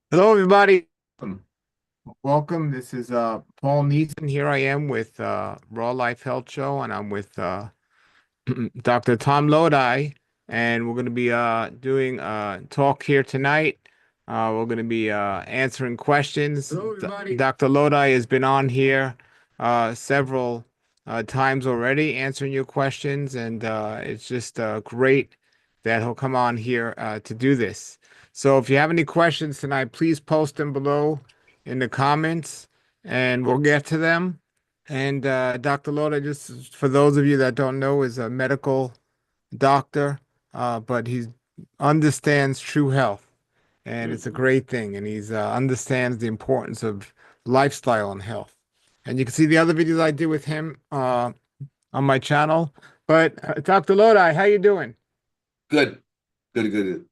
Hello, everybody. Welcome. This is Paul Neeson. Here I am with Raw Life Health Show, and I'm with Dr. Tom Lodi, and we're going to be doing a talk here tonight. We're going to be answering questions. Hello, everybody. Dr. Lodi has been on here several times already answering your questions, and it's just great that he'll come on here to do this. So if you have any questions tonight, please post them below in the comments, and we'll get to them. And Dr. Loda, just for those of you that don't know, is a medical doctor, but he understands true health, and it's a Mhm. great thing. And he's understands the importance of lifestyle and health. And you can see the other videos I did with him on my channel. But Dr. Lodi, how you doing? Good, good, good.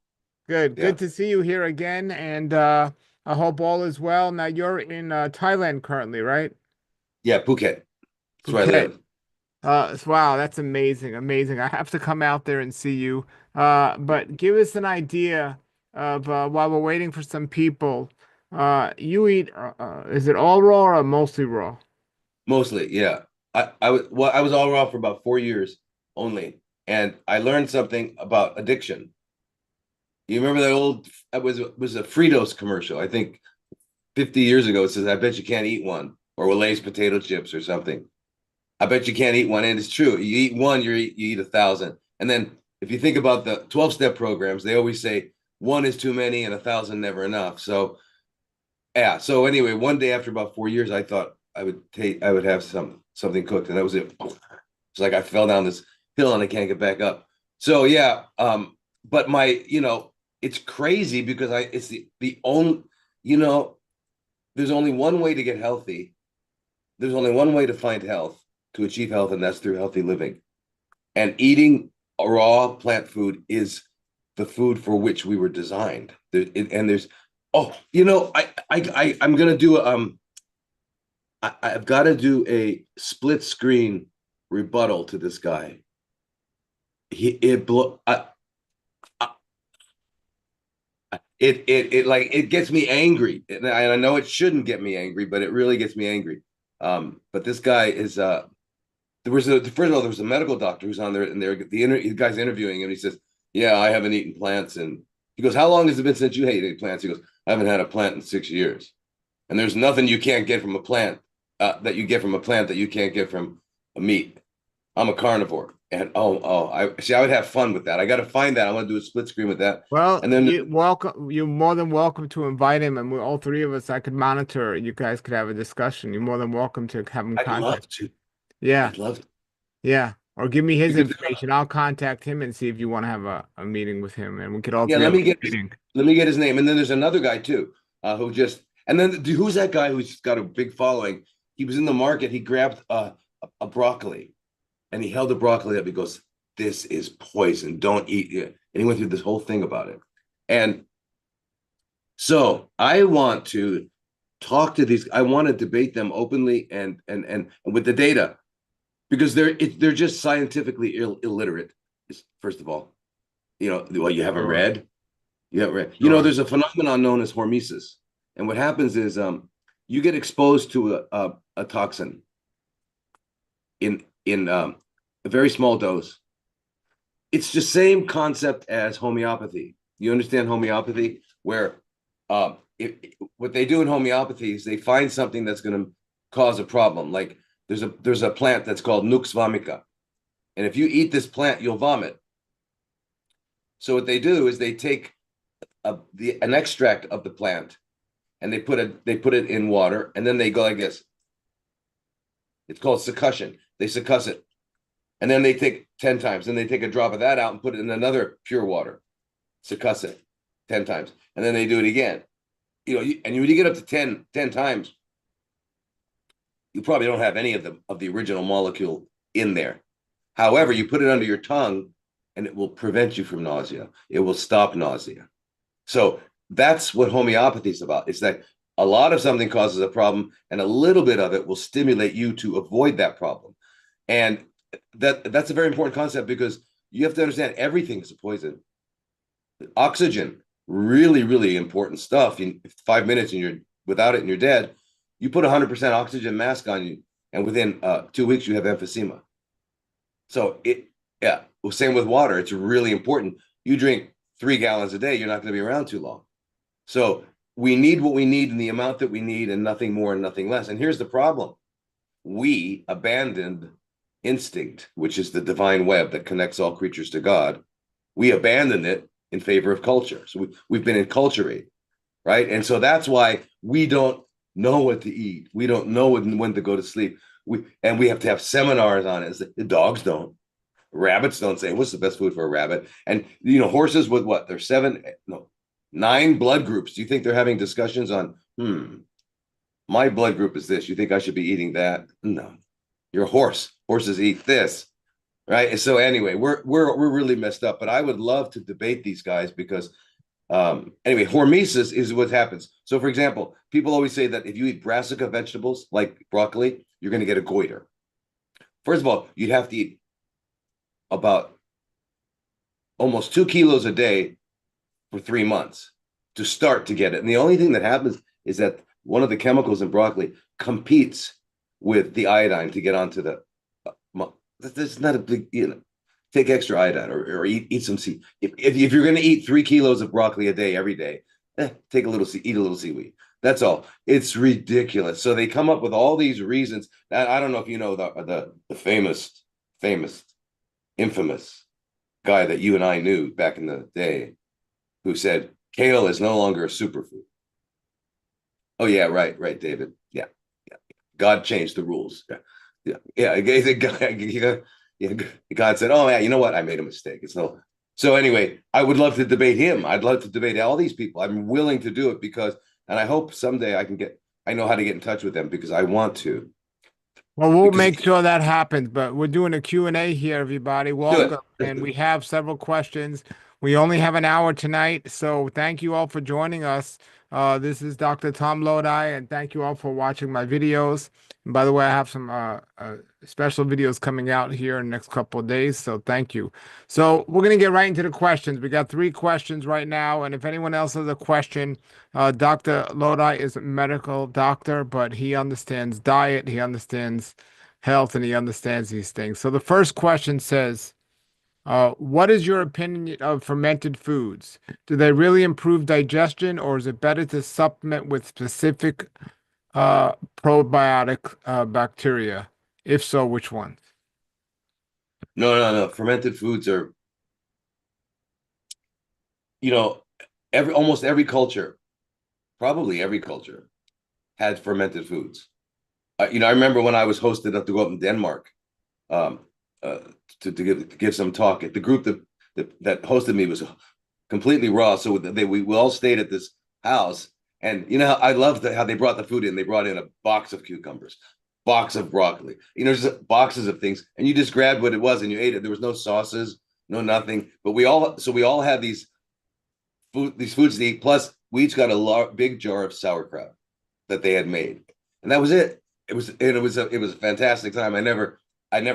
Good, Yeah, good to see you here again. And I hope all is well. Now you're in Thailand currently, right? yeah. Phuket. That's where I Phuket. live. Wow, that's amazing, amazing. I have to come out there and see you. But give us an idea of while we're waiting for some people. You eat, is it all raw or mostly raw? Mostly, yeah. I was all raw for about 4 years only, and I learned something about addiction. You remember that old? It was a Fritos commercial. I think 50 years ago. It says, "I bet you can't eat one," or Lay's potato chips or something. I bet you can't eat one, and it's true. You eat one, you eat 1,000. And then if you think about the 12-step programs, they always say one is too many and 1,000 never enough. So yeah. So anyway, one day after about 4 years, I thought I would have something cooked, and that was it. It's like I fell down this hill and I can't get back up. So yeah, but it's crazy because it's the only, you know, there's only one way to get healthy. There's only one way to find health, to achieve health, and that's through healthy living. And eating raw plant food is the food for which we were designed. And there's, oh, I'm gonna do I've got to do a split screen rebuttal to this guy. He it blow I- it gets me angry, and I know it shouldn't get me angry, but it really gets me angry. But this guy is first of all, there was a medical doctor who's on there, and the guy's interviewing him. And he says, "Yeah, I haven't eaten plants," and he goes, "How long has it been since you ate any plants?" He goes, "I haven't had a plant in 6 years." And there's nothing you can't get from a plant that you get from a plant that you can't get from a meat. I'm a carnivore, and I see. I would have fun with that. I got to find that. I want to do a split screen with that, Well, and then you welcome. You're more than welcome to invite him, and we all three of us, I could monitor. You guys could have a discussion. You're more than welcome to have him I'd contact. love to. Yeah, I'd love to. yeah. Or give me his We could, information. I'll contact him and see if you want to have a meeting with him, and we could all yeah. three have a meeting. Let me get his name, and then there's another guy too, who just and then who's that guy who's got a big following? He was in the market. He grabbed a broccoli, and he held the broccoli up. He goes, "This is poison. Don't eat it." And he went through this whole thing about it. And so I want to talk to these. I want to debate them openly and with the data because they're just scientifically illiterate. First of all, well, you haven't Sure, read. You haven't read. sure. There's a phenomenon known as hormesis, and what happens is you get exposed to a toxin in a very small dose. It's the same concept as homeopathy. You understand homeopathy, where what they do in homeopathy is they find something that's going to cause a problem. Like there's a plant that's called Nux vomica, and if you eat this plant, you'll vomit. So what they do is they take an extract of the plant and they put it in water, and then they go like this. It's called succussion. They succuss it, and then they take 10 times. Then they take a drop of that out and put it in another pure water, succuss it 10 times, and then they do it again. And when you get up to 10 times, you probably don't have any of the original molecule in there. However, you put it under your tongue, and it will prevent you from nausea. It will stop nausea. So that's what homeopathy is about. It's that a lot of something causes a problem, and a little bit of it will stimulate you to avoid that problem. And that's a very important concept because you have to understand everything is a poison. Oxygen. really, really important stuff. In 5 minutes and you're without it and you're dead. You put 100% oxygen mask on you, and within 2 weeks you have emphysema. So yeah, well, same with water. It's really important. You drink 3 gallons a day, you're not going to be around too long. So we need what we need in the amount that we need, and nothing more and nothing less. And here's the problem: we abandoned instinct, which is the divine web that connects all creatures to God. We abandoned it in favor of culture. So we've been enculturated, right? And so that's why we don't know what to eat. We don't know when to go to sleep. We have to have seminars on it. The dogs don't. Rabbits don't say what's the best food for a rabbit. And horses with what? There's 9 blood groups. Do you think they're having discussions on, my blood group is this. You think I should be eating that? No. You're a horse. Horses eat this. Right. And so anyway, we're really messed up. But I would love to debate these guys because anyway, hormesis is what happens. So for example, people always say that if you eat brassica vegetables like broccoli, you're going to get a goiter. First of all, you'd have to eat about almost 2 kilos a day for 3 months to start to get it. And the only thing that happens is that one of the chemicals in broccoli competes with the iodine to get onto the. This is not a big, take extra iodine or eat some seed. If you're going to eat 3 kilos of broccoli a day every day, eat a little seaweed. That's all. It's ridiculous. So they come up with all these reasons. I don't know if you know the famous, infamous guy that you and I knew back in the day, who said kale is no longer a superfood. Oh yeah, right, David. Yeah. God changed the rules. Yeah. God said, "Oh man, you know what? I made a mistake. It's no." So anyway, I would love to debate him. I'd love to debate all these people. I'm willing to do it because, and I hope someday I know how to get in touch with them because I want to. Well, we'll Because make sure that happens, but we're doing a Q&A here, everybody. do Welcome. And it. we have several questions. We only have an hour tonight, so thank you all for joining us. This is Dr. Tom Lodi, and thank you all for watching my videos. And by the way, I have some special videos coming out here in the next couple of days, so thank you. So we're going to get right into the questions. We got 3 questions right now, and if anyone else has a question, Dr. Lodi is a medical doctor, but he understands diet, he understands health, and he understands these things. So the first question says, what is your opinion of fermented foods? Do they really improve digestion, or is it better to supplement with specific probiotic bacteria? If so, which ones? No. Fermented foods are, you know, almost every culture, probably every culture, had fermented foods. I remember when I was hosted up to go up in Denmark, um, uh, to give some talk. The group that hosted me was completely raw, so we all stayed at this house. And I loved how they brought the food in. They brought in a box of cucumbers, box of broccoli, just boxes of things, and you just grabbed what it was and you ate it. There was no sauces, no nothing. But we all had these foods to eat. Plus, we each got a big jar of sauerkraut that they had made, and that was it. It was a fantastic time. I never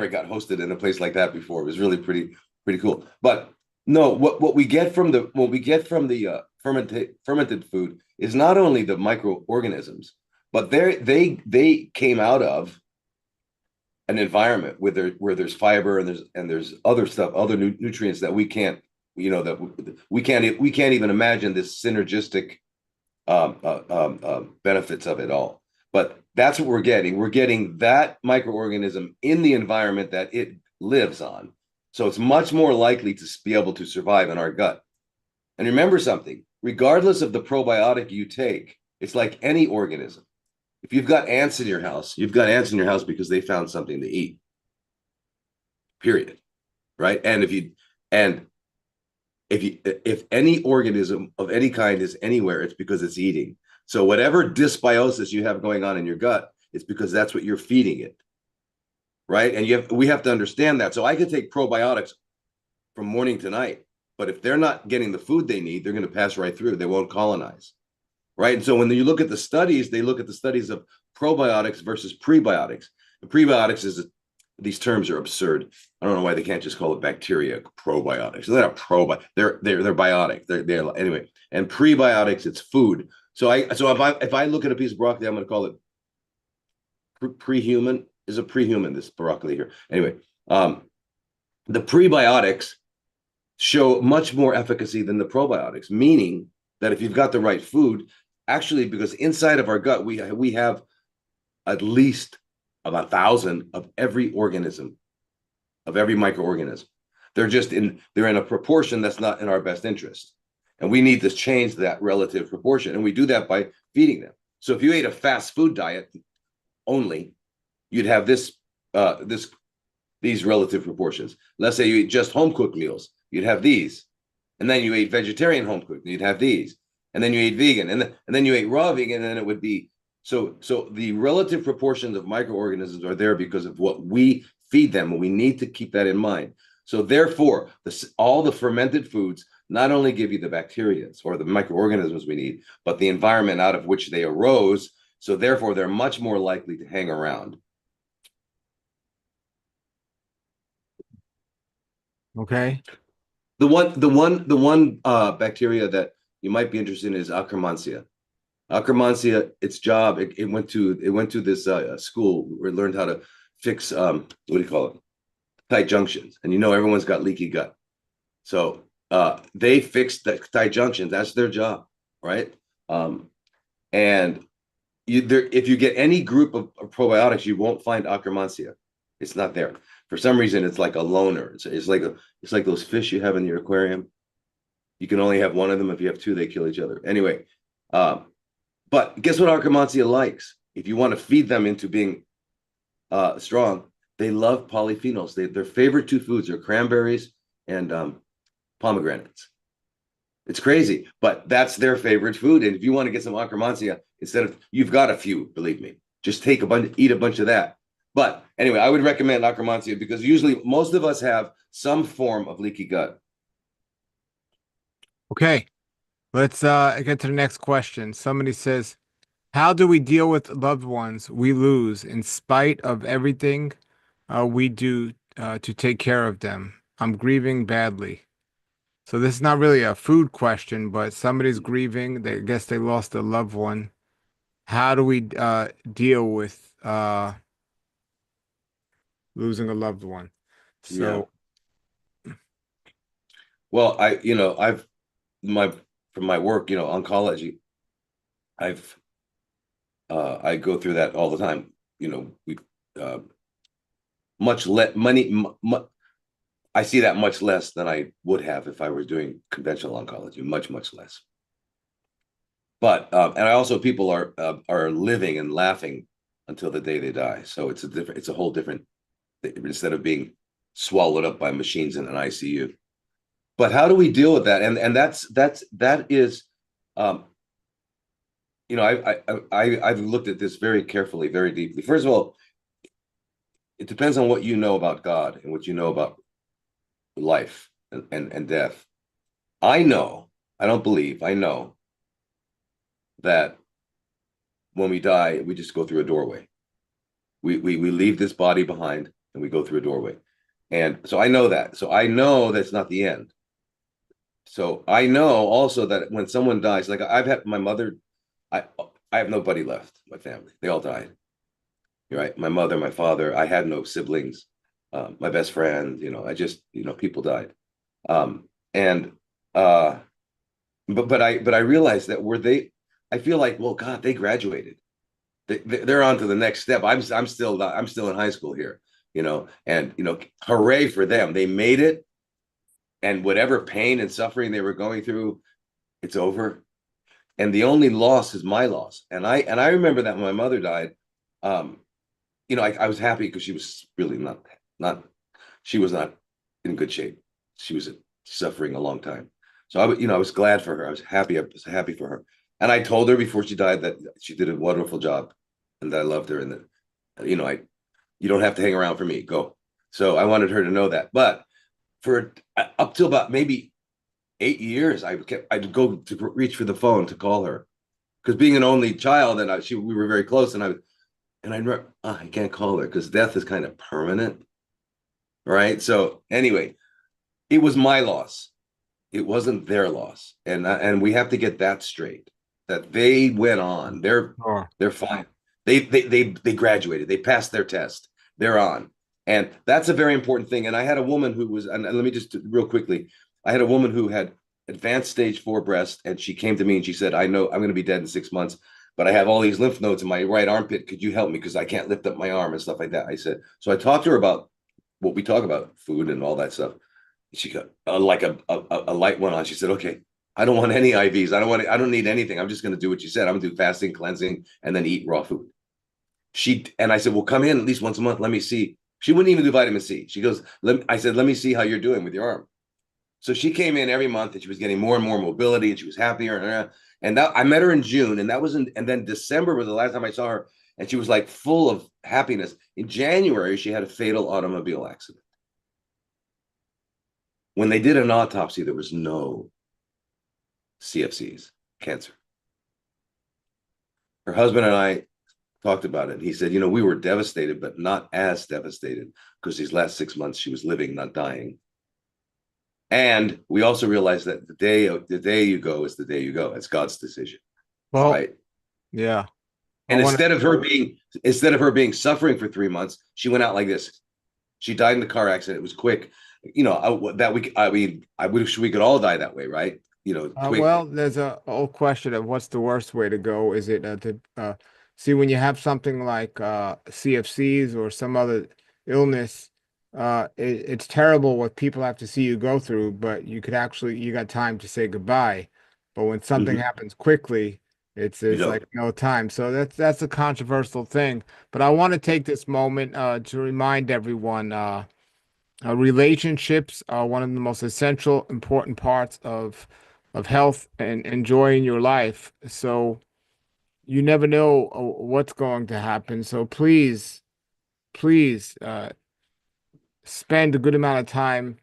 got hosted in a place like that before. It was really pretty cool. But no, what we get from the fermented food is not only the microorganisms, but they came out of an environment where there's fiber and there's other stuff, other nutrients that we can't, that we can't even imagine this synergistic benefits of it all. But that's what we're getting. We're getting that microorganism in the environment that it lives on. So it's much more likely to be able to survive in our gut. And remember something, regardless of the probiotic you take, it's like any organism. If you've got ants in your house, you've got ants in your house because they found something to eat. Period. Right? And if any organism of any kind is anywhere, it's because it's eating. So whatever dysbiosis you have going on in your gut, it's because that's what you're feeding it. Right? And we have to understand that. So I could take probiotics from morning to night, but if they're not getting the food they need, they're going to pass right through. They won't colonize. Right? And so when you look at the studies, they look at the studies of probiotics versus prebiotics. The prebiotics is these terms are absurd. I don't know why they can't just call it bacteria probiotics. They're not probiotic. They're biotic. They're anyway. And prebiotics, it's food. So if I look at a piece of broccoli, I'm going to call it pre-human. Is a pre-human, this broccoli here. Anyway, the prebiotics show much more efficacy than the probiotics, meaning that if you've got the right food, actually, because inside of our gut we have at least about 1,000 of every organism, of every microorganism. They're in a proportion that's not in our best interest, and we need to change that relative proportion, and we do that by feeding them. So if you ate a fast food diet only, you'd have these relative proportions. Let's say you eat just home cooked meals, you'd have these, and then you ate vegetarian home cooked, you'd have these, and then you ate vegan, and then you ate raw vegan, and then it would be so the relative proportions of microorganisms are there because of what we feed them, and we need to keep that in mind. So therefore, all the fermented foods not only give you the bacteria or the microorganisms we need, but the environment out of which they arose. So therefore, they're much more likely to hang around. Okay. The one bacteria that you might be interested in is Akkermansia. Akkermansia, its job, it went to this school where it learned how to fix what do you call it? Tight junctions. And everyone's got leaky gut. So they fix the tight junctions. That's their job, right? And if you get any group of probiotics, you won't find Akkermansia. It's not there. For some reason, it's like a loner. It's like those fish you have in your aquarium. You can only have one of them. If you have two, they kill each other. Anyway, but guess what Akkermansia likes? If you want to feed them into being strong, they love polyphenols. Their favorite two foods are cranberries and pomegranates. It's crazy, but that's their favorite food. And if you want to get some Akkermansia, you've got a few, believe me, just eat a bunch of that. But anyway, I would recommend Akkermansia because usually most of us have some form of leaky gut. Okay. Let's get to the next question. Somebody says, how do we deal with loved ones we lose in spite of everything we do to take care of them? I'm grieving badly. So this is not really a food question, but somebody's grieving. They guess they lost a loved one. How do we deal with losing a loved one? Yeah. So, Well, I've my from my work, oncology, I've I go through that all the time. We uh, much less money. I see that much less than I would have if I were doing conventional oncology. Much less. But and I also people are living and laughing until the day they die. So it's a whole different instead of being swallowed up by machines in an ICU. But how do we deal with that? And that is, um, I've looked at this very carefully, very deeply. First of all, it depends on what you know about God and what you know about life and death. I know, I don't believe, I know that when we die, we just go through a doorway. We leave this body behind and we go through a doorway. And so I know that. So I know that's not the end. So I know also that when someone dies, like I've had my mother, I I have nobody left, my family. They all died. Right. My mother, my father, I had no siblings, my best friend, I just, people died. And but I realized that I feel like, well, God, they graduated. They're on to the next step. I'm still in high school here, and hooray for them. They made it, and whatever pain and suffering they were going through, it's over. And the only loss is my loss. And I remember that when my mother died, um, I was happy because she was really not she was not in good shape. She was suffering a long time. So I was glad for her. I was happy for her. And I told her before she died that she did a wonderful job and that I loved her and that, you don't have to hang around for me. Go. So I wanted her to know that. But for up till about maybe 8 years, I'd go to reach for the phone to call her because being an only child and we were very close and I can't call her because death is kind of permanent. right? So anyway, it was my loss. It wasn't their loss, and we have to get that straight. That they went on. Sure. They're fine. They graduated. They passed their test. They're on, and that's a very important thing. And I had a woman who was, and let me just real quickly, I had a woman who had advanced stage 4 breast, and she came to me and she said, "I know I'm going to be dead in 6 months, but I have all these lymph nodes in my right armpit. Could you help me? Because I can't lift up my arm and stuff like that." I said, so I talked to her about what we talk about, food and all that stuff. She got like a light went on. She said, "Okay, I don't want any IVs. I don't need anything. I'm just going to do what you said. I'm going to do fasting, cleansing, and then eat raw food." And I said, "Well, come in at least once a month. Let me see." She wouldn't even do vitamin C. She goes, I said, "Let me see how you're doing with your arm." So she came in every month, and she was getting more and more mobility, and she was happier. And that I met her in June, and and then December was the last time I saw her, and she was like full of happiness. In January, she had a fatal automobile accident. When they did an autopsy, there was no CFCs, cancer. Her husband and I talked about it. He said, we were devastated, but not as devastated because these last 6 months she was living, not dying. And we also realized that the day you go is the day you go. It's God's decision, Well, right? yeah. I And want to. instead of her being suffering for 3 months, she went out like this. She died in the car accident. It was quick. That we I mean I wish we could all die that way, right? Quick. Well, there's a old question of what's the worst way to go. Is it to see when you have something like CFCs or some other illness? It's terrible what people have to see you go through, but you got time to say goodbye. But when something Mhm. happens quickly, You it's like don't. no time. So that's a controversial thing. But I want to take this moment to remind everyone. Relationships are one of the most essential, important parts of health and enjoying your life. So you never know what's going to happen. So please spend a good amount of time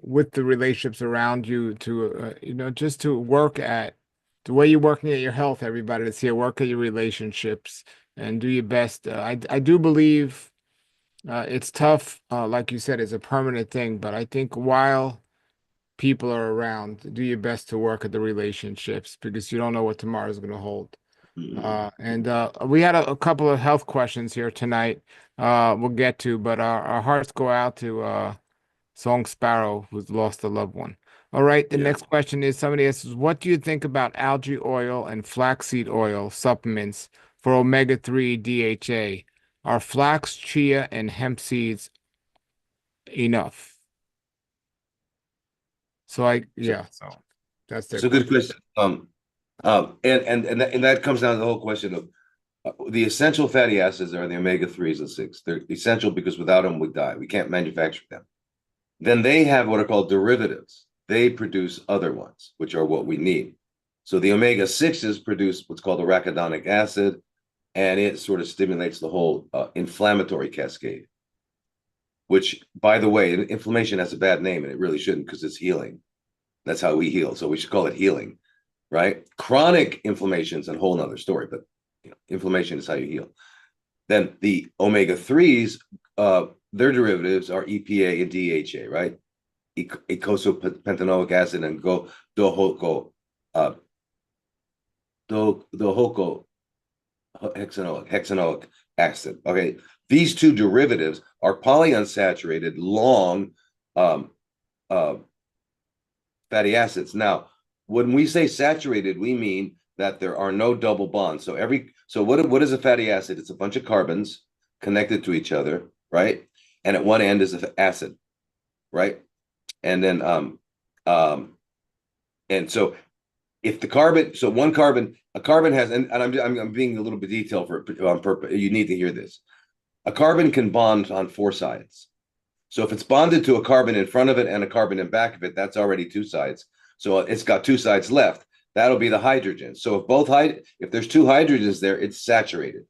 with the relationships around you to just to work at the way you're working at your health. Everybody that's here, work at your relationships and do your best. I do believe. It's tough, like you said, it's a permanent thing, but I think while people are around, do your best to work at the relationships because you don't know what tomorrow is going to hold. Mhm. And we had a couple of health questions here tonight we'll get to, but our hearts go out to Song Sparrow, who's lost a loved one. All right, the Yeah. next question is somebody asks, what do you think about algae oil and flaxseed oil supplements for omega-3 DHA? Are flax, chia, and hemp seeds enough? So So that's their it's a good question. question. And that comes down to the whole question of the essential fatty acids are the omega threes and six. They're essential because without them we die. We can't manufacture them. Then they have what are called derivatives. They produce other ones, which are what we need. So the omega sixes produce what's called arachidonic acid, and it sort of stimulates the whole inflammatory cascade. Which, by the way, inflammation has a bad name, and it really shouldn't because it's healing. That's how we heal. So we should call it healing, right? Chronic inflammation is a whole nother story, but inflammation is how you heal. Then the omega threes, their derivatives are EPA and DHA, right? Eicosapentaenoic acid and uh, dohoko hexanoic acid. Okay, these two derivatives are polyunsaturated long um, uh, fatty acids. Now, when we say saturated, we mean that there are no double bonds. So what is a fatty acid? It's a bunch of carbons connected to each other, right? And at one end is an acid, right? And then and so if the carbon, so one carbon, a carbon has, and I'm being a little bit detailed on purpose. You need to hear this. A carbon can bond on four sides. So if it's bonded to a carbon in front of it and a carbon in back of it, that's already two sides. So it's got two sides left. That'll be the hydrogen. So if there's two hydrogens there, it's saturated.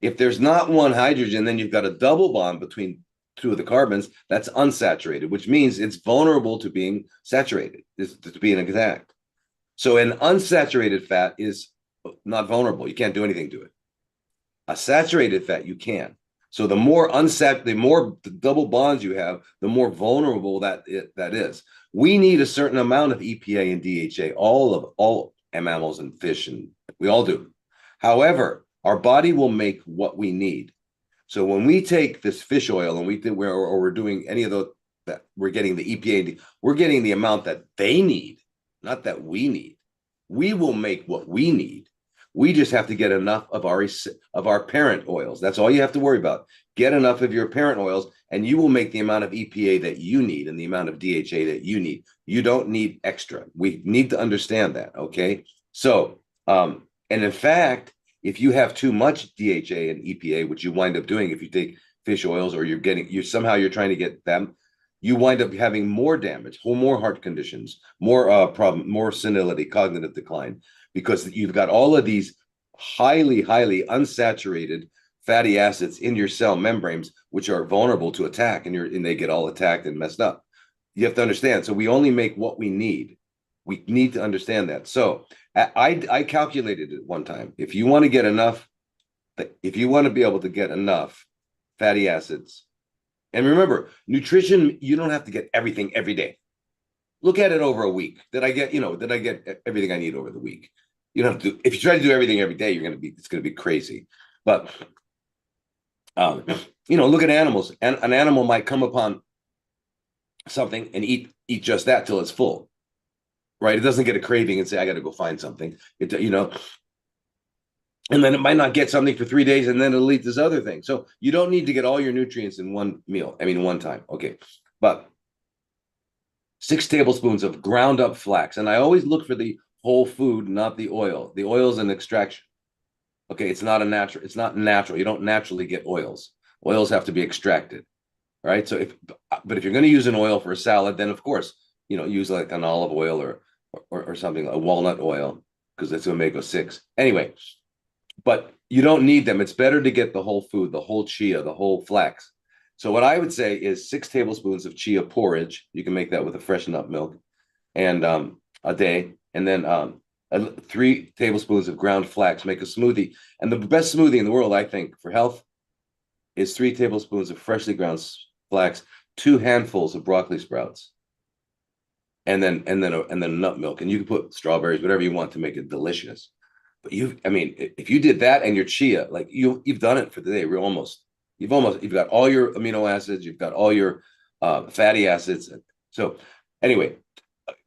If there's not one hydrogen, then you've got a double bond between two of the carbons. That's unsaturated, which means it's vulnerable to being saturated, to being attacked. So an unsaturated fat is not vulnerable. You can't do anything to it. A saturated fat, you can. So the more the double bonds you have, the more vulnerable that is. We need a certain amount of EPA and DHA, all mammals and fish, and we all do. However, our body will make what we need. So when we take this fish oil and we think we're doing any of those, that we're getting the EPA, we're getting the amount that they need, not that we need. We will make what we need. We just have to get enough of our parent oils. That's all you have to worry about. Get enough of your parent oils, and you will make the amount of EPA that you need and the amount of DHA that you need. You don't need extra. We need to understand that. Okay. So, and in fact, if you have too much DHA and EPA, which you wind up doing if you take fish oils or you're trying to get them, you wind up having more damage, more heart conditions, more problem, more senility, cognitive decline, because you've got all of these highly unsaturated fatty acids in your cell membranes, which are vulnerable to attack, and they get all attacked and messed up. You have to understand. So we only make what we need. We need to understand that. So I calculated it one time. If you want to get enough, if you want to be able to get enough fatty acids, and remember, nutrition, you don't have to get everything every day. Look at it over a week. Did I get everything I need over the week? You don't have to. If you try to do everything every day, it's going to be crazy. But look at animals. And an animal might come upon something and eat just that till it's full, right? It doesn't get a craving and say, I got to go find something. And then it might not get something for 3 days, and then it'll eat this other thing. So you don't need to get all your nutrients in one meal. I mean, one time. Okay. But 6 tablespoons of ground up flax. And I always look for the whole food, not the oil. The oil is an extraction. Okay. It's not natural. You don't naturally get oils. Oils have to be extracted. Right. So but if you're going to use an oil for a salad, then of course, use like an olive oil or something, a walnut oil, because it's omega-6. Anyway, but you don't need them. It's better to get the whole food, the whole chia, the whole flax. So what I would say is 6 tablespoons of chia porridge. You can make that with a fresh nut milk, and a day, and then 3 tablespoons of ground flax. Make a smoothie, and the best smoothie in the world, I think, for health is 3 tablespoons of freshly ground flax, 2 handfuls of broccoli sprouts, and then nut milk, and you can put strawberries, whatever you want to make it delicious. But if you did that and your chia, like you've done it for the day. You've got all your amino acids, you've got all your fatty acids. So anyway,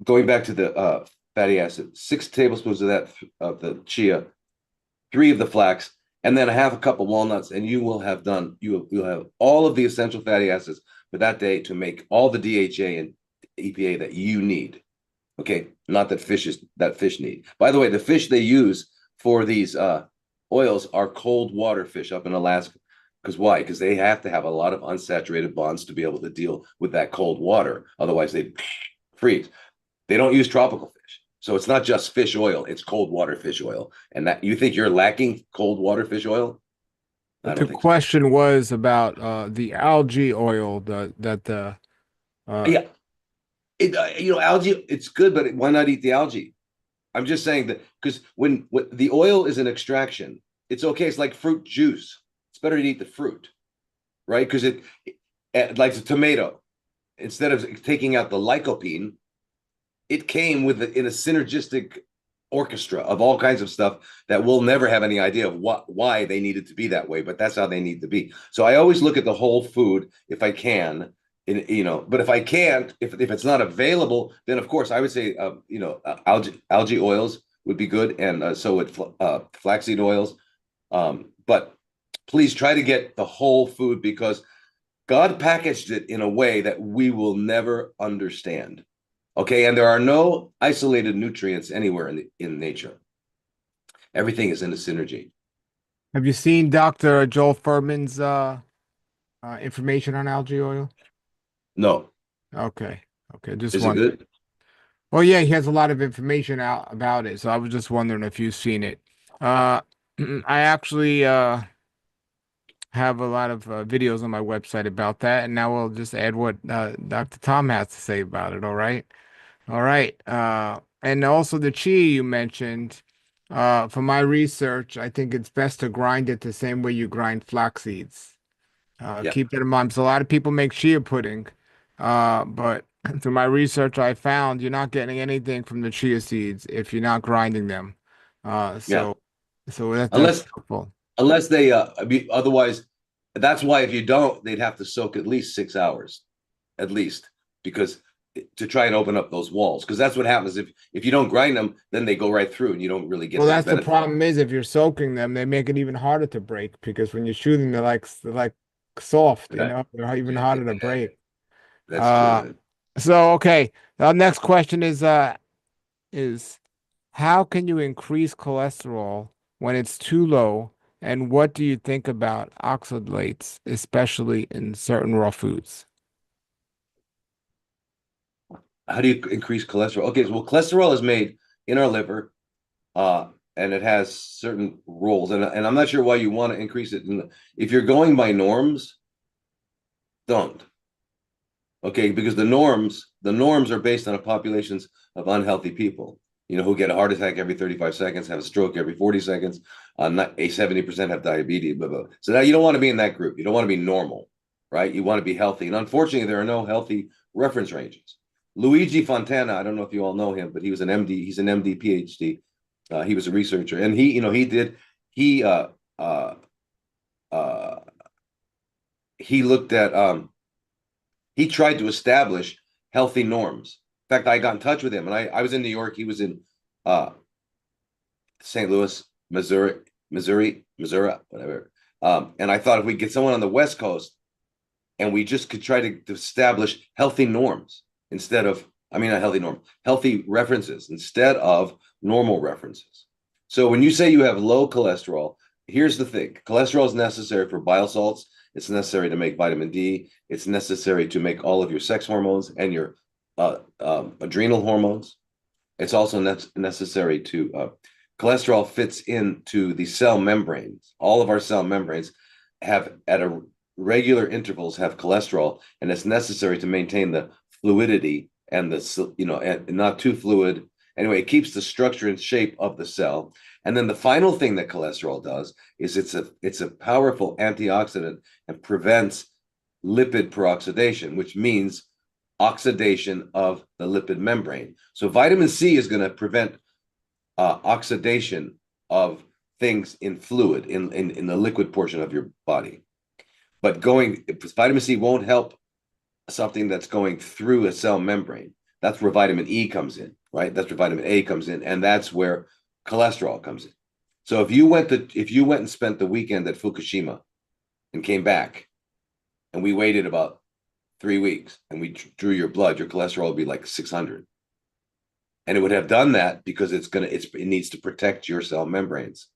going back to the fatty acid, 6 tablespoons of the chia, 3 of the flax, and then a half a cup of walnuts, and you'll have all of the essential fatty acids for that day to make all the DHA and EPA that you need. Okay, not that fish need. By the way, the fish they use for these oils are cold water fish up in Alaska. Because why? Because they have to have a lot of unsaturated bonds to be able to deal with that cold water. Otherwise, they freeze. They don't use tropical fish. So it's not just fish oil, it's cold water fish oil. And that you think you're lacking cold water fish oil? I But don't the think so. question was about the algae oil that the uh, Yeah, algae, it's good, but why not eat the algae? I'm just saying that because when the oil is an extraction, it's okay. It's like fruit juice. It's better to eat the fruit, right? Because like the tomato, instead of taking out the lycopene, it came in a synergistic orchestra of all kinds of stuff that we'll never have any idea of why they needed to be that way, but that's how they need to be. So I always look at the whole food if I can, but if I can't, if it's not available, then of course I would say algae oils would be good, and so would flaxseed oils. But please try to get the whole food, because God packaged it in a way that we will never understand. Okay, and there are no isolated nutrients anywhere in nature. Everything is in a synergy. have you seen Dr. Joel Furman's information on algae oil? No, Okay. Okay, just is it wondering. good? Well, yeah, he has a lot of information out about it, so I was just wondering if you've seen it. Uh, I actually have a lot of videos on my website about that, and now we'll just add what Dr. Tom has to say about it. All right. All right. And also the chia you mentioned, from my research, I think it's best to grind it the same way you grind flax seeds. Yeah, Keep that in mind. So a lot of people make chia pudding, but through my research, I found you're not getting anything from the chia seeds if you're not grinding them. Uh, yeah. so that's Unless helpful. unless they otherwise, that's why if you don't, they'd have to soak at least 6 hours, at least, because to try and open up those walls, because that's what happens if you don't grind them, then they go right through and you don't really get Well, the that's the benefit. problem is if you're soaking them, they make it even harder to break because when you shoot them, they're like soft, Right. they're even Yeah, harder to break. that's Uh, true. so okay, our next question is how can you increase cholesterol when it's too low? And what do you think about oxalates, especially in certain raw foods? How do you increase cholesterol? Okay, so well, cholesterol is made in our liver, uh, and it has certain roles, and I'm not sure why you want to increase it. If you're going by norms, don't. Okay, because the norms are based on a populations of unhealthy people, who get a heart attack every 35 seconds, have a stroke every 40 seconds, not a 70% have diabetes, blah, blah. So now you don't want to be in that group. You don't want to be normal, right? You want to be healthy. And unfortunately, there are no healthy reference ranges. Luigi Fontana, I don't know if you all know him, but he was an MD, he's an MD PhD. He was a researcher, and he uh uh he looked at he tried to establish healthy norms. In fact, I got in touch with him, and I was in New York. He was in uh, St. Louis, Missouri, whatever. And I thought if we get someone on the West Coast and we just could try to establish healthy norms instead of, I mean, not healthy norm, healthy references instead of normal references. So when you say you have low cholesterol, here's the thing: cholesterol is necessary for bile salts. It's necessary to make vitamin D. It's necessary to make all of your sex hormones and your adrenal hormones. It's also necessary to cholesterol fits into the cell membranes. All of our cell membranes have at a regular intervals have cholesterol, and it's necessary to maintain the fluidity and and not too fluid. Anyway, it keeps the structure and shape of the cell. And then the final thing that cholesterol does is it's a powerful antioxidant and prevents lipid peroxidation, which means oxidation of the lipid membrane. So vitamin C is going to prevent oxidation of things in fluid in the liquid portion of your body. But vitamin C won't help something that's going through a cell membrane. That's where vitamin E comes in, right? That's where vitamin A comes in, and that's where cholesterol comes in. So if you went and spent the weekend at Fukushima and came back, and we waited about 3 weeks, and we drew your blood, your cholesterol would be like 600, and it would have done that because it needs to protect your cell membranes.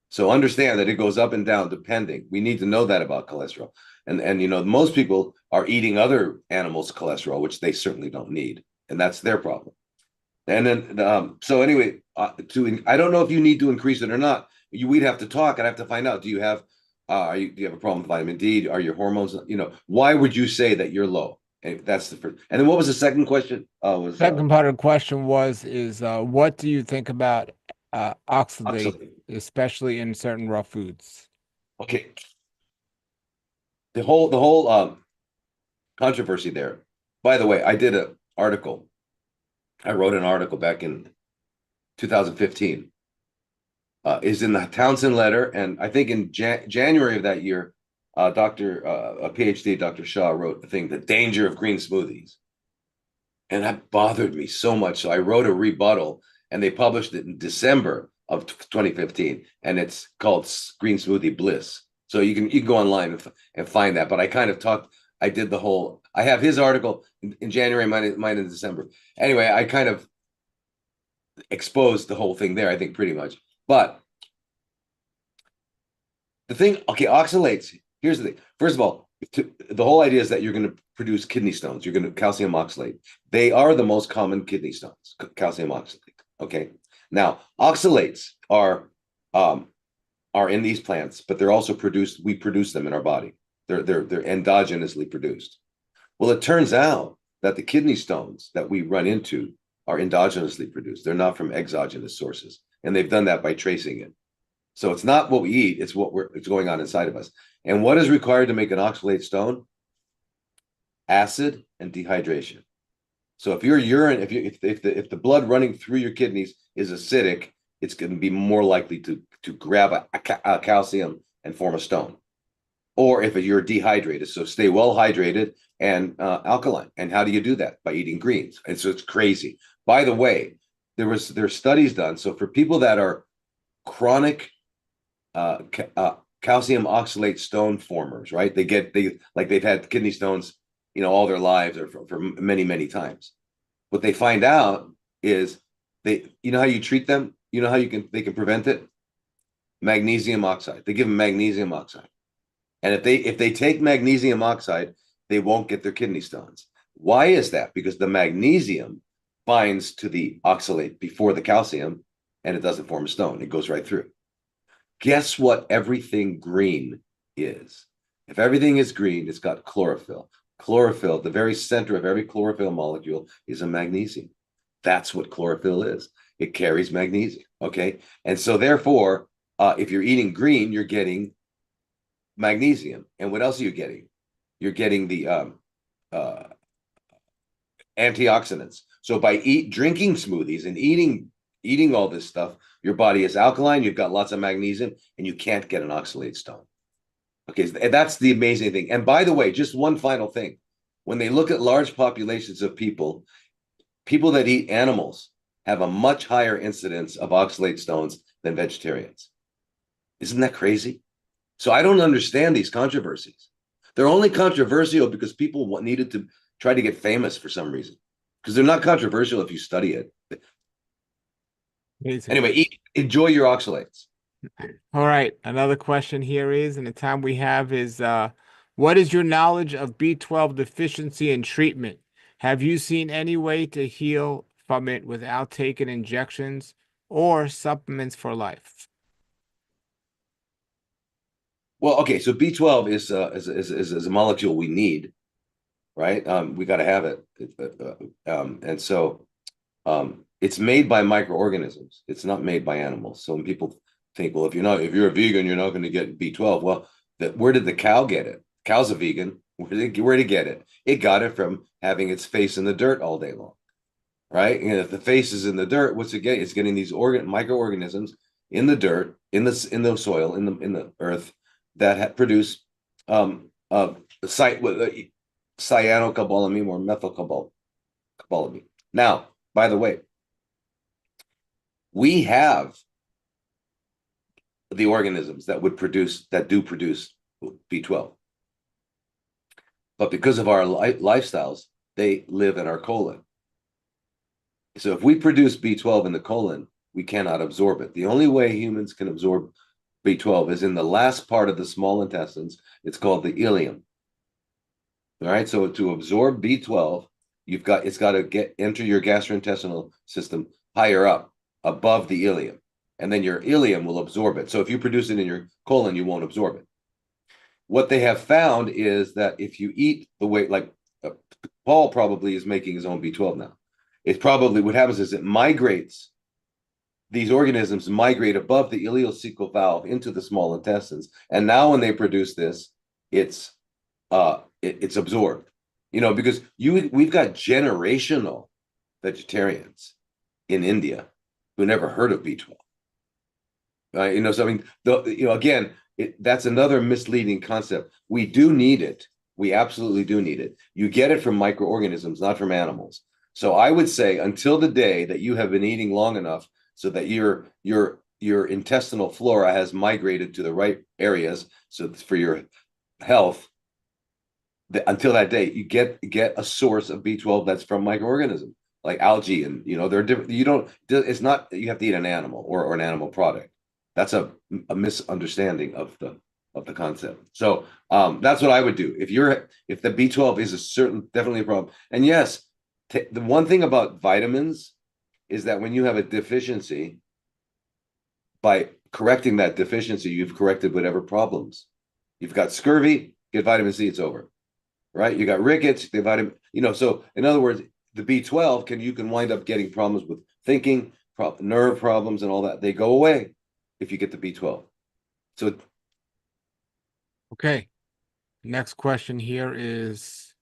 So understand that it goes up and down depending. We need to know that about cholesterol. And most people are eating other animals' cholesterol, which they certainly don't need, and that's their problem. And then so anyway, I don't know if you need to increase it or not. We'd have to talk. I'd have to find out. Do you have do you have a problem with vitamin D? Are your hormones? Why would you say that you're low? And that's the first. And then what was the second question? Was Second part of the question is what do you think about oxalate, oxalate. especially in certain raw foods? Okay, the whole controversy there. By the way, I wrote an article back in 2015. Is in the Townsend letter, and I think in January of that year, a PhD, Dr. Shaw wrote the thing, "The Danger of Green Smoothies," and that bothered me so much. So I wrote a rebuttal, and they published it in December of 2015, and it's called Green Smoothie Bliss. So you can go online and find that. But I kind of talked. I did the whole. I have his article in January, mine in December. Anyway, I kind of exposed the whole thing there. I think pretty much. But the thing, okay, oxalates. Here's the thing. First of all, the whole idea is that you're going to produce kidney stones. You're going to calcium oxalate. They are the most common kidney stones, calcium oxalate. Okay. Now, oxalates are in these plants, but they're also produced. We produce them in our body. They're endogenously produced. Well, it turns out that the kidney stones that we run into are endogenously produced. They're not from exogenous sources, and they've done that by tracing it. So it's not what we eat, it's it's going on inside of us. And what is required to make an oxalate stone? Acid and dehydration. So if your urine, if the blood running through your kidneys is acidic, it's going to be more likely to grab a calcium and form a stone. Or if you're dehydrated, so stay well hydrated and alkaline. And how do you do that? By eating greens. And so it's crazy. By the way, there's studies done. So for people that are chronic calcium oxalate stone formers, right? They've had kidney stones, all their lives or for many times. What they find out is how you treat them, how they can prevent it. Magnesium oxide. They give them magnesium oxide, and if they take magnesium oxide, they won't get their kidney stones. Why is that? Because the magnesium binds to the oxalate before the calcium, and it doesn't form a stone. It goes right through. Guess what everything green is? If everything is green, it's got chlorophyll. Chlorophyll, the very center of every chlorophyll molecule is a magnesium. That's what chlorophyll is. It carries magnesium. Okay. And so therefore, if you're eating green, you're getting magnesium. And what else are you getting? You're getting the antioxidants. So by drinking smoothies and eating all this stuff, your body is alkaline, you've got lots of magnesium, and you can't get an oxalate stone. Okay, that's the amazing thing. And by the way, just one final thing. When they look at large populations of people that eat animals have a much higher incidence of oxalate stones than vegetarians. Isn't that crazy? So I don't understand these controversies. They're only controversial because people needed to try to get famous for some reason. Because they're not controversial if you study it. Amazing. Anyway, enjoy your oxalates. All right. Another question here is, and the time we have is, what is your knowledge of B12 deficiency and treatment? Have you seen any way to heal from it without taking injections or supplements for life? Well, okay, so B12 is a molecule we need, right? We got to have it. And so it's made by microorganisms. It's not made by animals. So when people think, well, if you're a vegan, you're not going to get B12. Well, where did the cow get it? Cow's a vegan. Where did it get it? It got it from having its face in the dirt all day long, right? And if the face is in the dirt, what's it getting? It's getting these microorganisms in the dirt, in the soil, in the earth that produce cyanocobalamin or methylcobalamin. Now, by the way, we have the organisms that do produce B12. But because of our lifestyles, they live in our colon. So if we produce B12 in the colon, we cannot absorb it. The only way humans can absorb B12 is in the last part of the small intestines. It's called the ileum. All right. So to absorb B12, it's got to enter your gastrointestinal system higher up, above the ileum, and then your ileum will absorb it. So if you produce it in your colon, you won't absorb it. What they have found is that if you eat the way, like Paul probably is making his own B12 now. It's probably what happens is it migrates. These organisms migrate above the ileocecal valve into the small intestines, and now when they produce this, it's absorbed. Because we've got generational vegetarians in India who never heard of B12. So I mean, again, that's another misleading concept. We do need it. We absolutely do need it. You get it from microorganisms, not from animals. So I would say until the day that you have been eating long enough so that your intestinal flora has migrated to the right areas, so for your health, until that day, you get a source of B12 that's from microorganisms like algae, and they're different. It's not you have to eat an animal or an animal product. That's a misunderstanding of the concept. So that's what I would do if the B12 is definitely a problem. And yes, the one thing about vitamins is that when you have a deficiency, by correcting that deficiency, you've corrected whatever problems. You've got scurvy, get vitamin C, it's over. Right? You got rickets, the vitamin, so in other words, the B12 you can wind up getting problems with thinking, nerve problems and all that. They go away if you get the B12. So Okay. Next question here is,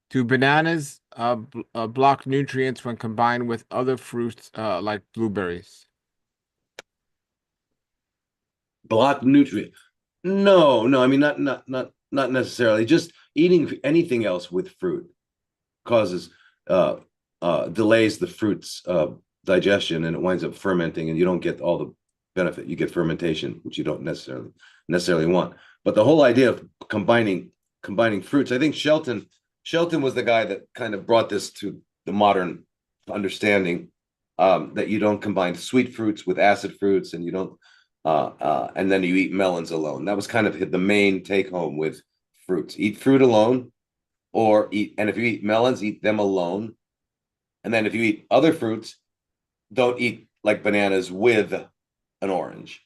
do bananas block nutrients when combined with other fruits like blueberries? block nutrient. No, no, I mean not necessarily. Just eating anything else with fruit causes uh delays the fruit's digestion, and it winds up fermenting, and you don't get all the benefit. You get fermentation, which you don't necessarily want. But the whole idea of combining fruits, I think Shelton was the guy that kind of brought this to the modern understanding, that you don't combine sweet fruits with acid fruits, and you don't and then you eat melons alone. That was kind of the main take home with fruits. Eat fruit alone, and if you eat melons, eat them alone. And then if you eat other fruits, don't eat like bananas with an orange,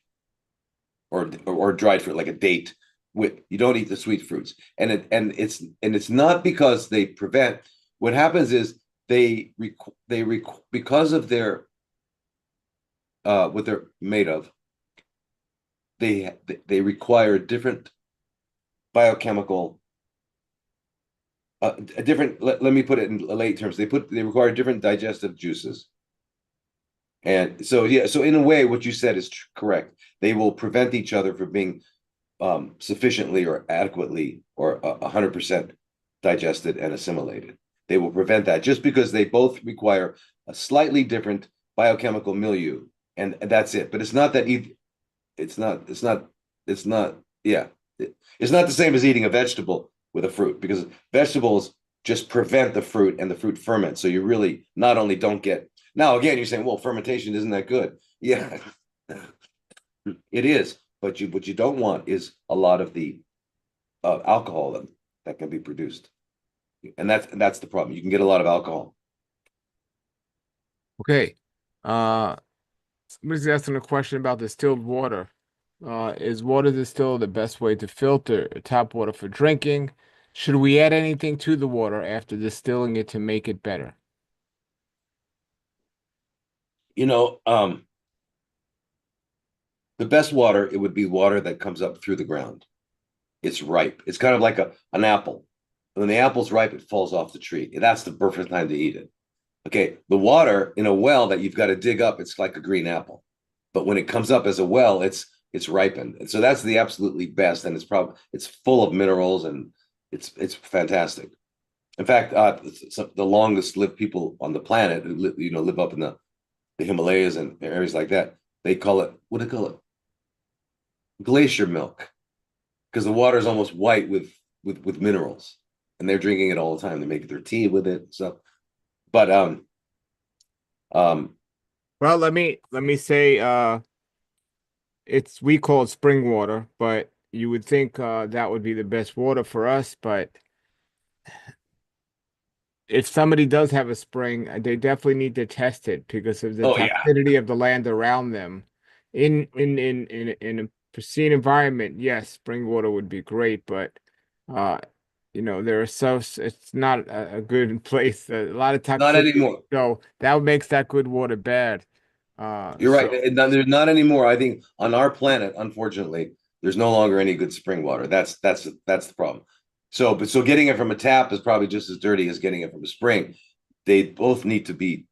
or dried fruit like a date. With You don't eat the sweet fruits, and it's not because they prevent. What happens is because of their what they're made of, they require different biochemical different let me put it in late terms. They require different digestive juices. And so, yeah, so in a way what you said is correct. They will prevent each other from being sufficiently or adequately or 100% digested and assimilated. They will prevent that just because they both require a slightly different biochemical milieu, and that's it. But it's not that it's not yeah it's not the same as eating a vegetable with a fruit, because vegetables just prevent the fruit, and the fruit ferments, so you really not only don't get. Now again, you're saying, well, fermentation isn't that good. Yeah, it is, but what you don't want is a lot of the alcohol that can be produced, and that's the problem. You can get a lot of alcohol. Okay. Uh, Somebody's asking a question about distilled water. Is water distilled the best way to filter tap water for drinking? Should we add anything to the water after distilling it to make it better? You know, the best water, it would be water that comes up through the ground. It's ripe. It's kind of like an apple. When the apple's ripe, it falls off the tree. That's the perfect time to eat it. Okay, the water in a well that you've got to dig up, it's like a green apple. But when it comes up as a well, it's ripened. And so that's the absolutely best. And it's full of minerals, and it's fantastic. In fact, the longest lived people on the planet who live up in the Himalayas and areas like that, they call it, what do they call it? Glacier milk, because the water is almost white with minerals, and they're drinking it all the time. They make their tea with it. So, but um, Well, let me say we call it spring water, but you would think that would be the best water for us, but if somebody does have a spring, they definitely need to test it because of the oh yeah, toxicity of the land around them. In a pristine environment, yes, spring water would be great, but uh, it's not a good place. A lot of not toxicity, anymore. so that makes that good water bad. You're right. So There's not anymore. I think on our planet, unfortunately, there's no longer any good spring water. That's the problem. So getting it from a tap is probably just as dirty as getting it from a spring. They both need to be,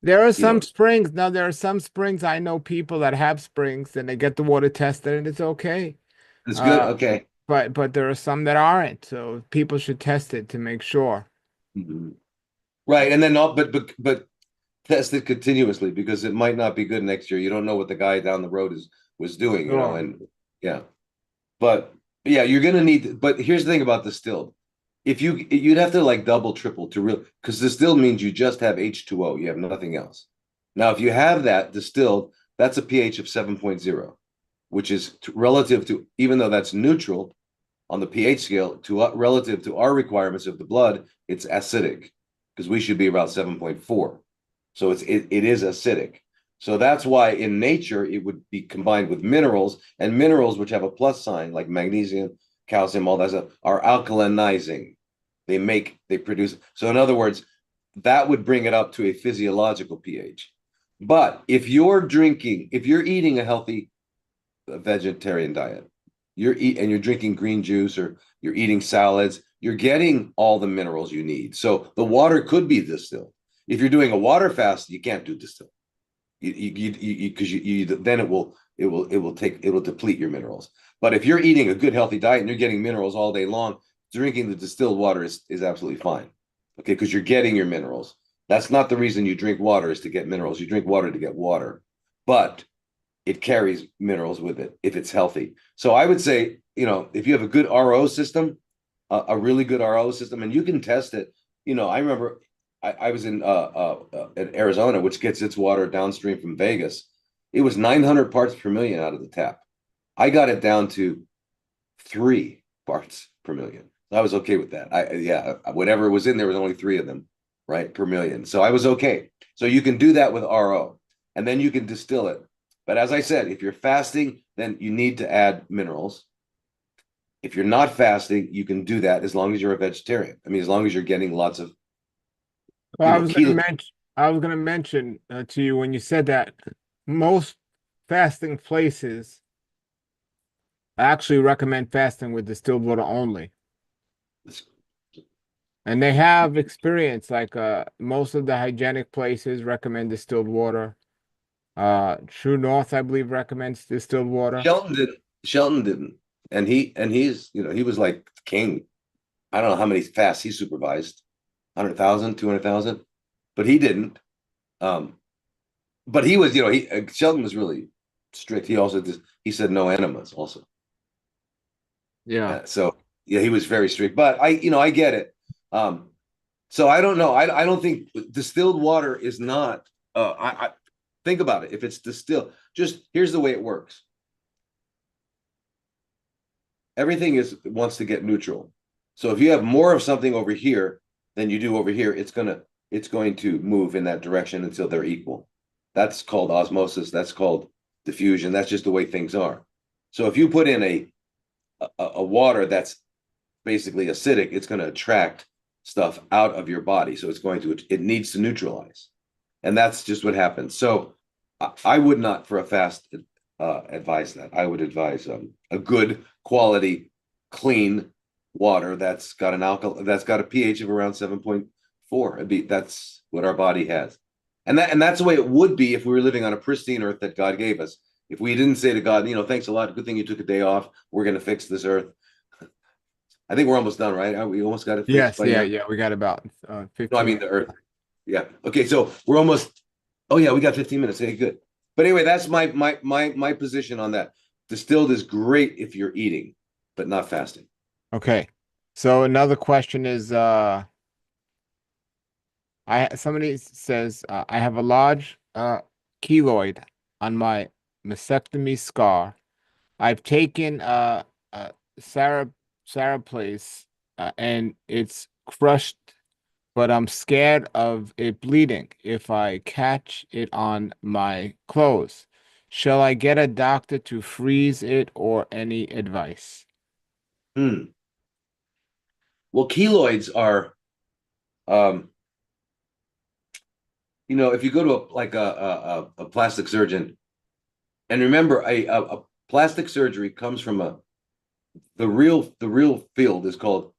there are you some know, springs. Now there are some springs. I know people that have springs and they get the water tested and it's okay. it's good. Uh, Okay. but there are some that aren't, so people should test it to make sure. Mhm. Right. And then all, but test it continuously, because it might not be good next year. You don't know what the guy down the road was doing, Sure. and yeah. But yeah, you're gonna need. But here's the thing about distilled: if you'd have to like double, triple to real, because distilled means you just have H2O, you have nothing else. Now, if you have that distilled, that's a pH of 7.0, which is relative to, even though that's neutral on the pH scale, to relative to our requirements of the blood, it's acidic, because we should be about 7.4. So it is acidic. So that's why in nature it would be combined with minerals, and minerals which have a plus sign like magnesium, calcium, all that stuff are alkalinizing. They produce. So in other words, that would bring it up to a physiological pH. But if you're eating a healthy vegetarian diet, and you're drinking green juice or you're eating salads, you're getting all the minerals you need. So the water could be distilled. If you're doing a water fast, you can't do distilled. Because then it will deplete your minerals. But if you're eating a good healthy diet and you're getting minerals all day long, drinking the distilled water is absolutely fine. Okay, because you're getting your minerals. That's not the reason you drink water, is to get minerals. You drink water to get water, but it carries minerals with it if it's healthy. So I would say, if you have a good RO system, a really good RO system, and you can test it. I remember I was in Arizona, which gets its water downstream from Vegas. It was 900 parts per million out of the tap. I got it down to 3 parts per million. I was okay with that. Whatever was in there was only 3 of them, right, per million. So I was okay. So you can do that with RO, and then you can distill it. But as I said, if you're fasting, then you need to add minerals. If you're not fasting, you can do that as long as you're a vegetarian. I mean, as long as you're getting lots of, Well, kilo. I was going to mention to you when you said that most fasting places actually recommend fasting with distilled water only. And they have experience, like most of the hygienic places recommend distilled water. True North, I believe, recommends distilled water. Shelton didn't. Shelton didn't, and he was like king. I don't know how many fasts he supervised, 100,000, 200,000, but he didn't. Um, but he was, Shelton was really strict. He also he said no enemas also. Yeah. So yeah, he was very strict. But I get it. Um, so I don't know. I don't think distilled water is not. I think about it. If it's distilled, just here's the way it works. Everything wants to get neutral. So if you have more of something over here than you do over here, it's going to move in that direction until they're equal. That's called osmosis. That's called diffusion. That's just the way things are. So if you put in a water that's basically acidic, it's going to attract stuff out of your body. So it needs to neutralize. And that's just what happens. So I would not for a fast advise that. I would advise a good quality, clean water that's got a pH of around 7.4. That's what our body has. And that's the way it would be if we were living on a pristine earth that God gave us. If we didn't say to God, thanks a lot, good thing you took a day off. We're going to fix this earth. I think we're almost done, right? We almost got it fixed Yes, by yeah, now. yeah. We got about No, I 15 mean the minutes. earth. Yeah. Okay, so we're almost. Oh yeah, we got 15 minutes. Hey, good. But anyway, that's my position on that. Distilled is great if you're eating, but not fasting. Okay. So another question is somebody says I have a large keloid on my mastectomy scar. I've taken Sarah Saraplace and it's crushed, but I'm scared of it bleeding if I catch it on my clothes. Shall I get a doctor to freeze it or any advice? Hmm. Well, keloids are, um, if you go to a plastic surgeon, and remember, a plastic surgery comes from the real field is called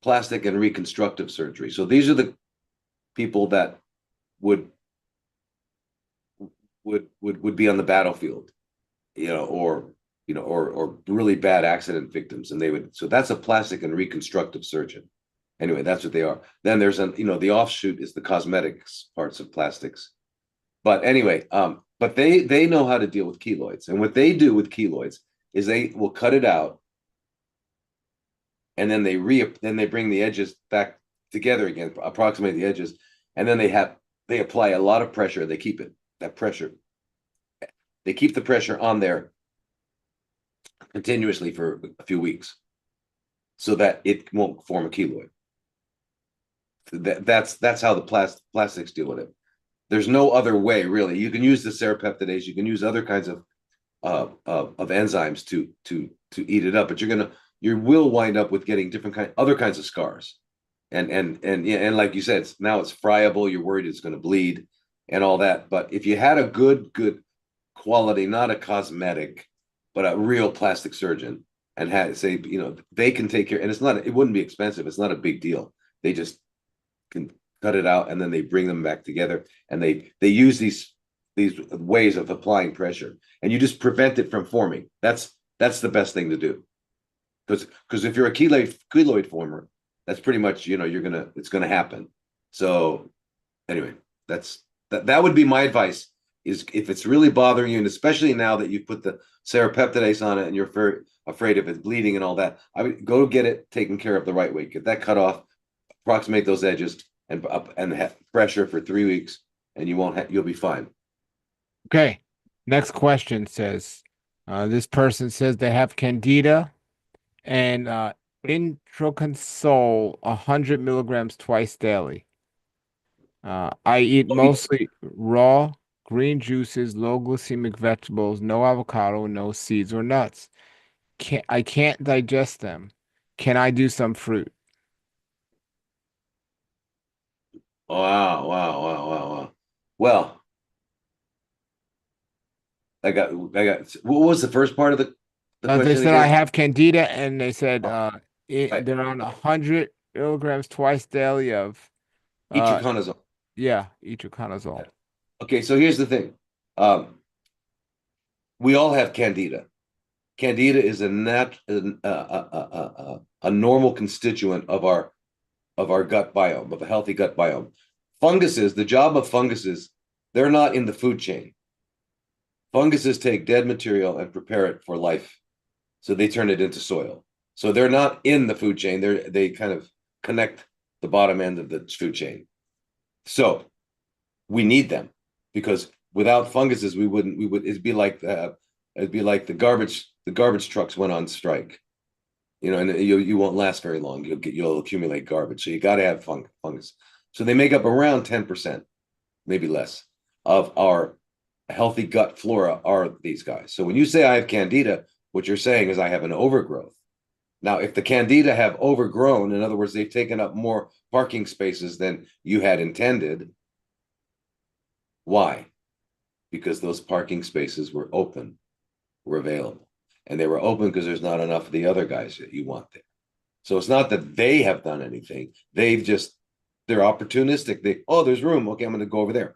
plastic and reconstructive surgery. So these are the people that would would be on the battlefield, or really bad accident victims, and so that's a plastic and reconstructive surgeon. Anyway, that's what they are. Then there's the offshoot is the cosmetics parts of plastics. But anyway, but they know how to deal with keloids, and what they do with keloids is they will cut it out, and then they bring the edges back together again, approximate the edges, and then they apply a lot of pressure. They keep that pressure. They keep the pressure on there continuously for a few weeks so that it won't form a keloid. That's how the plastics deal with it. There's no other way, really. You can use the serrapeptidase. You can use other kinds of enzymes to eat it up, but you will wind up with getting other kinds of scars. And yeah, and like you said, now it's friable. You're worried it's going to bleed. and all that. But if you had a good quality, not a cosmetic, but a real plastic surgeon, and had say, they can take care, and it wouldn't be expensive. It's not a big deal. They just can cut it out, and then they bring them back together, and they use these ways of applying pressure, and you just prevent it from forming. That's the best thing to do, because if you're a keloid former, that's pretty much it's gonna happen. So anyway, that would be my advice. Is if it's really bothering you, and especially now that you put the serrapeptidase on it and you're afraid of it bleeding and all that, I would go get it taken care of the right way. Get that cut off, approximate those edges, and have pressure for 3 weeks, and you'll be fine. Okay. Next question says, this person says they have Candida and intraconsole 100 milligrams twice daily. I eat mostly raw green juices, low glycemic vegetables, no avocado, no seeds or nuts. I can't digest them. Can I do some fruit? Wow, wow, wow, wow, wow. Well, I got. What was the first part of the They question said I again? have Candida, and they said Oh, right. they're on 100 milligrams twice daily of uh Itraconazole. yeah, itraconazole. Okay, so here's the thing. We all have Candida. Candida is a normal constituent of our gut biome, of a healthy gut biome. Funguses, the job of funguses, they're not in the food chain. Funguses take dead material and prepare it for life. So they turn it into soil. So they're not in the food chain. They kind of connect the bottom end of the food chain. So we need them, because without funguses, it'd be like the garbage trucks went on strike. And you won't last very long. You'll accumulate garbage. So you got to have fungus. So they make up around 10%, maybe less, of our healthy gut flora are these guys. So when you say I have Candida, what you're saying is I have an overgrowth. Now, if the Candida have overgrown, in other words, they've taken up more parking spaces than you had intended. Why? Because those parking spaces were available. And they were open because there's not enough of the other guys that you want there. So it's not that they have done anything. They're opportunistic. There's room. Okay, I'm going to go over there.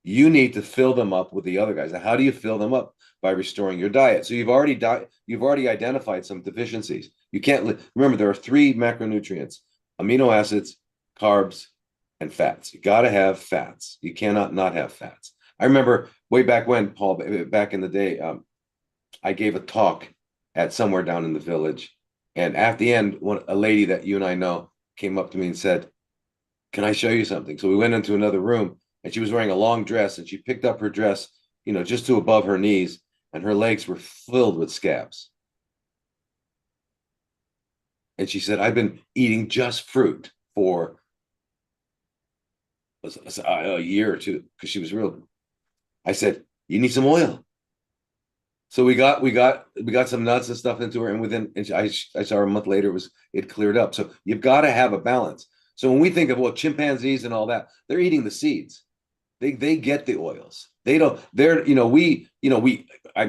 You need to fill them up with the other guys. Now, how do you fill them up? By restoring your diet. So you've already identified some deficiencies. You can't remember there are 3 macronutrients: amino acids, carbs, and fats. You got to have fats. You cannot not have fats. I remember way back when, Paul, back in the day, I gave a talk at somewhere down in the village, and at the end, a lady that you and I know came up to me and said, "Can I show you something?" So we went into another room, and she was wearing a long dress, and she picked up her dress, just to above her knees, and her legs were filled with scabs. And she said, "I've been eating just fruit for a year or two," because she was real. I said, "You need some oil." So we got some nuts and stuff into her, and I saw her a month later, it cleared up. So you've got to have a balance. So when we think of chimpanzees and all that, they're eating the seeds. They get the oils. They don't. They're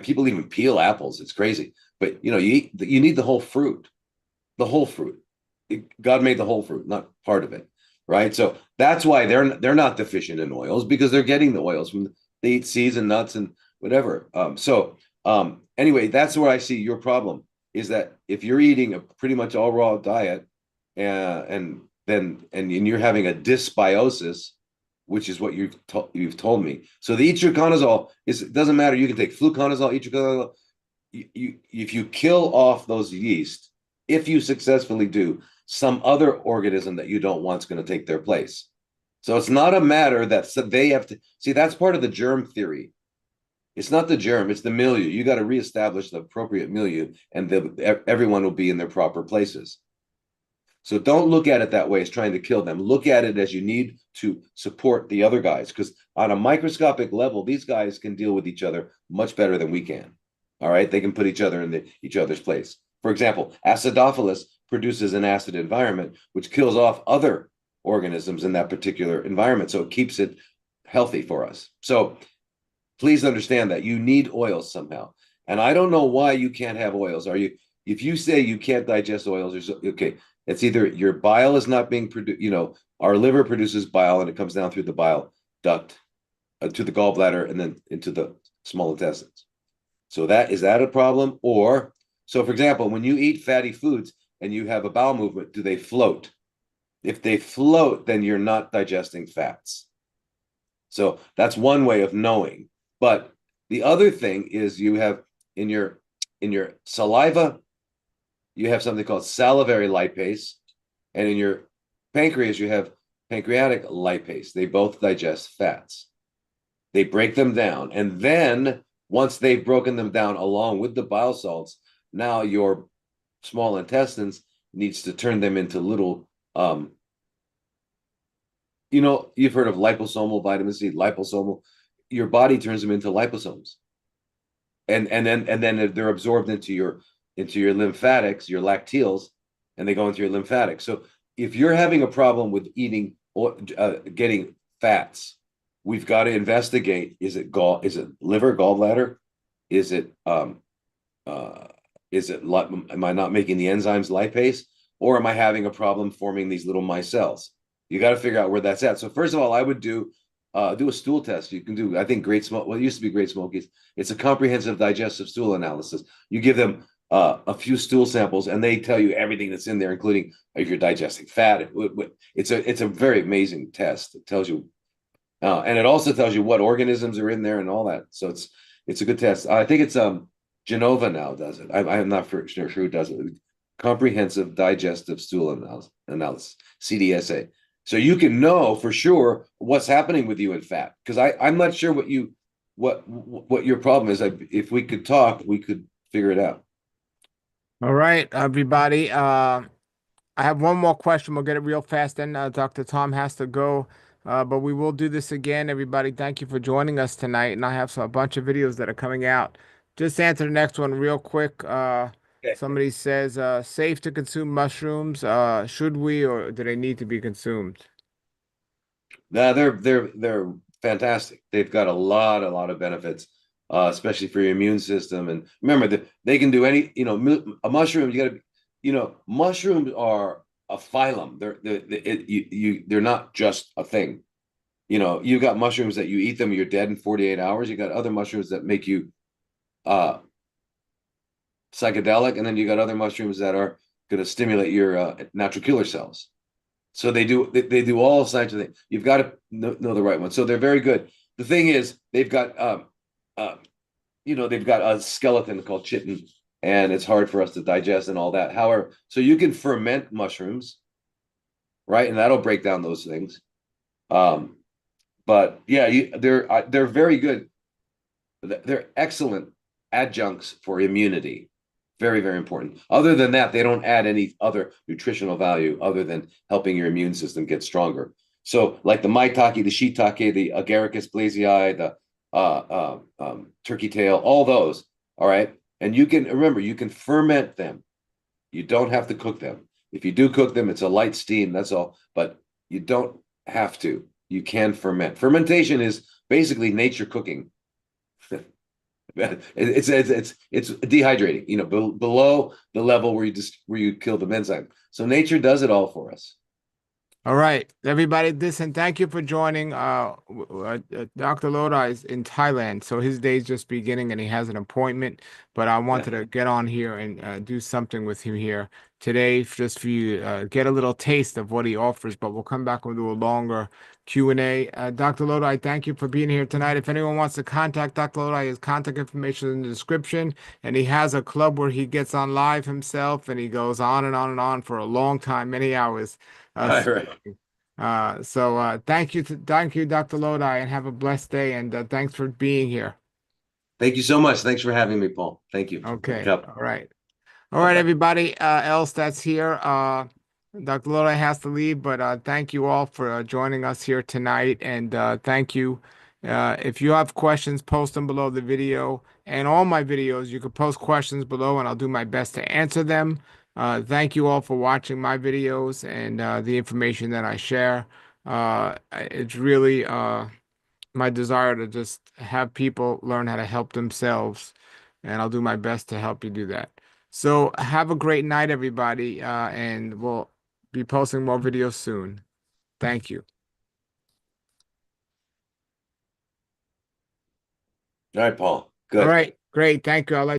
people even peel apples. It's crazy, but you need the whole fruit. The whole fruit. God made the whole fruit, not part of it, right? So that's why they're not deficient in oils, because they're getting the oils from they eat seeds and nuts and whatever. Anyway, that's where I see your problem, is that if you're eating a pretty much all raw diet, and you're having a dysbiosis, which is what you've told me. So the itraconazole it doesn't matter. You can take fluconazole, itraconazole. If you kill off those yeast, if you successfully do, some other organism that you don't want is going to take their place. So it's not a matter that they have to see. That's part of the germ theory. It's not the germ, it's the milieu. You got to reestablish the appropriate milieu, and everyone will be in their proper places. So don't look at it that way as trying to kill them. Look at it as you need to support the other guys, because on a microscopic level, these guys can deal with each other much better than we can. All right, they can put each other in each other's place. For example, acidophilus produces an acid environment, which kills off other organisms in that particular environment. So it keeps it healthy for us. So please understand that you need oils somehow. And I don't know why you can't have oils. Are you, if you say you can't digest oils, or so, okay, it's either your bile is not being produced, our liver produces bile and it comes down through the bile duct to the gallbladder and then into the small intestines. So that is that a problem? Or so for example, when you eat fatty foods and you have a bowel movement, do they float? If they float, then you're not digesting fats. So that's one way of knowing. But the other thing is you have in your saliva, you have something called salivary lipase, and in your pancreas, you have pancreatic lipase. They both digest fats. They break them down. And then once they've broken them down along with the bile salts, now your small intestines needs to turn them into little you've heard of liposomal vitamin C, liposomal. Your body turns them into liposomes, and then they're absorbed into your lymphatics, your lacteals, and they go into your lymphatics. So if you're having a problem with eating or getting fats, we've got to investigate: is it liver, gallbladder? Is it uh, am I not making the enzymes lipase, or am I having a problem forming these little micelles? You got to figure out where that's at. So first of all, I would do a stool test. You can do, I think, Great Smoke. Well, it used to be Great Smokies. It's a comprehensive digestive stool analysis. You give them a few stool samples, and they tell you everything that's in there, including if you're digesting fat. It's a very amazing test. It tells you, and it also tells you what organisms are in there and all that. So it's a good test. I think it's Genova now does it. I'm not sure who does it. Comprehensive digestive stool analysis, CDSA. So you can know for sure what's happening with you in fat. Because I'm not sure what your problem is. If we could talk, we could figure it out. All right, everybody. I have one more question. We'll get it real fast. Then Dr. Tom has to go. But we will do this again, everybody. Thank you for joining us tonight. And I have a bunch of videos that are coming out. Just answer the next one real quick. Okay. Somebody says, safe to consume mushrooms. Should we or do they need to be consumed? Now they're fantastic. They've got a lot of benefits, especially for your immune system. And remember that they can do any, a mushroom. You got to, mushrooms are a phylum. They're not just a thing. You've got mushrooms that you eat them, you're dead in 48 hours. You got other mushrooms that make you uh psychedelic, and then you got other mushrooms that are going to stimulate your natural killer cells. So they do all kinds of things. You've got to know the right one. So they're very good. The thing is, uh, they've got a skeleton called chitin, and it's hard for us to digest and all that. However, so you can ferment mushrooms, right, and that'll break down those things. Um, but yeah, they're very good. They're excellent adjuncts for immunity. Very, very important. Other than that, they don't add any other nutritional value other than helping your immune system get stronger. So, like the maitake, the shiitake, the agaricus blazei, the turkey tail, all those. All right. And you can remember, you can ferment them. You don't have to cook them. If you do cook them, it's a light steam. That's all. But you don't have to. You can ferment. Fermentation is basically nature cooking. It's dehydrating, below the level where you kill the enzyme. So nature does it all for us. All right, everybody, listen, thank you for joining. Dr. Lodi is in Thailand, so his day's just beginning and he has an appointment. But I wanted to get on here and do something with him here today, just for you get a little taste of what he offers. But we'll come back and do a longer Q&A. Dr. Lodi, thank you for being here tonight. If anyone wants to contact Dr. Lodi, his contact information is in the description. And he has a club where he gets on live himself and he goes on and on and on for a long time, many hours. All right. Thank you thank you, Dr. Lodi, and have a blessed day. And thanks for being here. Thank you so much. Thanks for having me, Paul. Thank you. Okay. Yep. All right. All right, Bye-bye. everybody else that's here. Dr. Lodi has to leave, but thank you all for joining us here tonight. And thank you. If you have questions, post them below the video. And all my videos, you can post questions below, and I'll do my best to answer them. Thank you all for watching my videos and the information that I share. It's really my desire to just have people learn how to help themselves, and I'll do my best to help you do that. So have a great night, everybody, and we'll be posting more videos soon. Thank you. All right, Paul. All Good. right, great. Thank you. I'll let